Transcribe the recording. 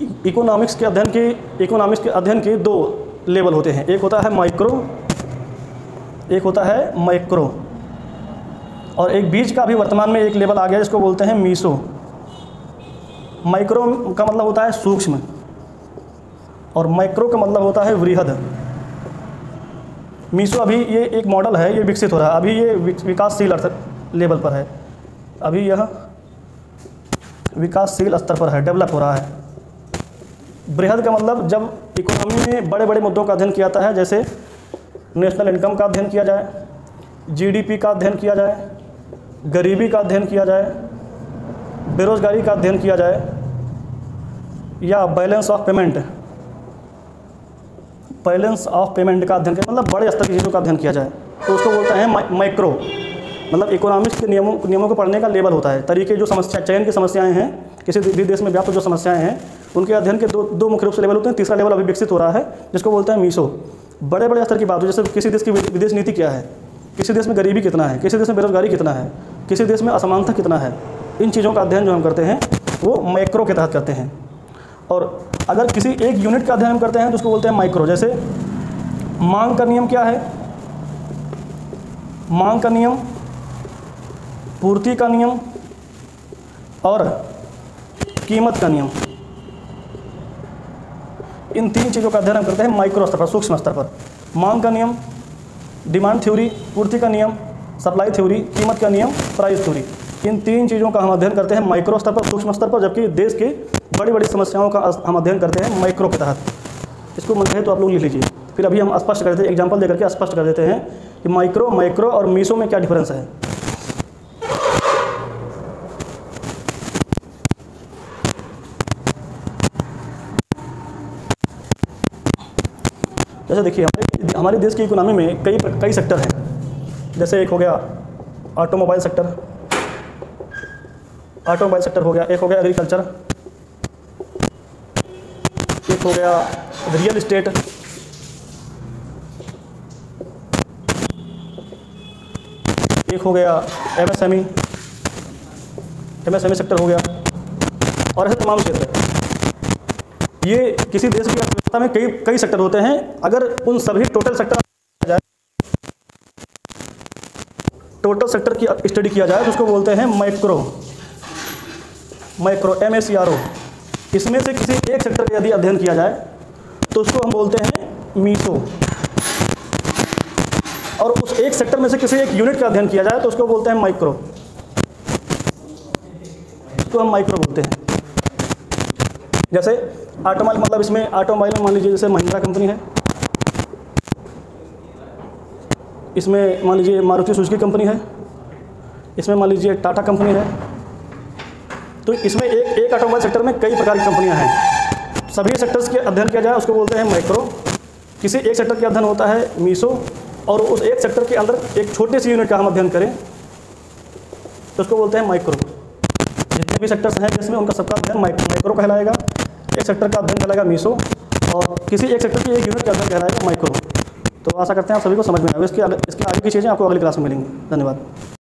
Economics के अध्ययन के दो लेवल होते हैं, एक होता है माइक्रो, एक होता है मैक्रो, और एक बीच का भी वर्तमान में एक लेवल आ गया जिसको बोलते हैं मीसो। माइक्रो का मतलब होता है सूक्ष्म और मैक्रो का मतलब होता है वृहद। मीसो अभी ये एक मॉडल है, ये विकसित हो रहा है, अभी ये विकासशील लेवल पर है, अभी यह विकासशील स्तर पर है, डेवलप हो रहा है। बृहद का मतलब जब इकोनॉमी में बड़े बड़े मुद्दों का अध्ययन किया जाता है, जैसे नेशनल इनकम का अध्ययन किया जाए, जीडीपी का अध्ययन किया जाए, गरीबी का अध्ययन किया जाए, बेरोजगारी का अध्ययन किया जाए, या बैलेंस ऑफ पेमेंट का अध्ययन किया, मतलब बड़े स्तर की चीज़ों का अध्ययन किया जाए, तो उसको बोलते हैं मैक्रो। मतलब इकोनॉमिक्स के नियमों को पढ़ने का लेवल होता है, तरीके जो चयन की समस्याएं हैं, किसी भी देश में व्याप्त जो समस्याएं हैं उनके अध्ययन के दो मुख्य रूप से लेवल होते हैं। तीसरा लेवल अभी विकसित हो रहा है जिसको बोलते हैं मीसो। बड़े बड़े स्तर की बात हो, जैसे किसी देश की विदेश नीति क्या है, किसी देश में गरीबी कितना है, किसी देश में बेरोजगारी कितना है, किसी देश में असमानता कितना है, इन चीज़ों का अध्ययन जो हम करते हैं वो मैक्रो के तहत करते हैं। और अगर किसी एक यूनिट का अध्ययन हम करते हैं तो उसको बोलते हैं माइक्रो। जैसे मांग का नियम क्या है, मांग का नियम, पूर्ति का नियम और कीमत का नियम, इन तीन चीज़ों का अध्ययन हम करते हैं माइक्रो स्तर पर, सूक्ष्म स्तर पर। मांग का नियम, डिमांड थ्योरी, पूर्ति का नियम, सप्लाई थ्योरी, कीमत का नियम, प्राइस थ्योरी, इन तीन चीज़ों का हम अध्ययन करते हैं माइक्रो स्तर पर, सूक्ष्म स्तर पर, जबकि देश की बड़ी बड़ी समस्याओं का हम अध्ययन करते हैं मैक्रो के तहत। इसको मन है तो आप लोग लिख लीजिए, फिर अभी हम स्पष्ट कर देते हैं, एग्जाम्पल देकर के स्पष्ट कर देते हैं कि माइक्रो, मैक्रो और मीसो में क्या डिफरेंस है। जैसे देखिए हमारे देश की इकोनॉमी में कई सेक्टर हैं। जैसे एक हो गया ऑटोमोबाइल सेक्टर हो गया, एक हो गया एग्रीकल्चर, एक हो गया रियल इस्टेट, एक हो गया एमएसएमई सेक्टर हो गया, और ऐसे तमाम क्षेत्र हैं। ये किसी देश की अर्थव्यवस्था में कई सेक्टर होते हैं। अगर उन सभी टोटल सेक्टर की स्टडी किया जाए तो उसको बोलते हैं मैक्रो MACRO। इसमें से किसी एक सेक्टर का यदि अध्ययन किया जाए तो उसको हम बोलते हैं मीसो, और उस एक सेक्टर में से किसी एक यूनिट का अध्ययन किया जाए तो उसको बोलते हैं मैक्रो, इसको हम मैक्रो बोलते हैं। जैसे ऑटोमोबाइल, मतलब इसमें ऑटोमोबाइल में मान लीजिए जैसे महिंद्रा कंपनी है, इसमें मान लीजिए मारुति सुजुकी कंपनी है, इसमें मान लीजिए टाटा कंपनी है। तो इसमें एक ऑटोमोबाइल सेक्टर में कई प्रकार की कंपनियां हैं। सभी सेक्टर्स के अध्ययन किया जाए उसको बोलते हैं मैक्रो। किसी एक सेक्टर के अध्ययन होता है मीसो, और उस एक सेक्टर के अंदर एक छोटे सी यूनिट का हम अध्ययन करें तो उसको बोलते हैं माइक्रो। जितने भी सेक्टर्स हैं जिसमें उनका सबका अध्ययन मैक्रो कहलाएगा, एक सेक्टर का अध्ययन कहलाएगा मीसो, और किसी एक सेक्टर की एक यूनिट का अध्ययन कहलाएगा माइक्रो। तो आशा करते हैं आप सभी को समझ में आएगा। इसके आगे की चीज़ें आपको अगली क्लास में मिलेंगी। धन्यवाद।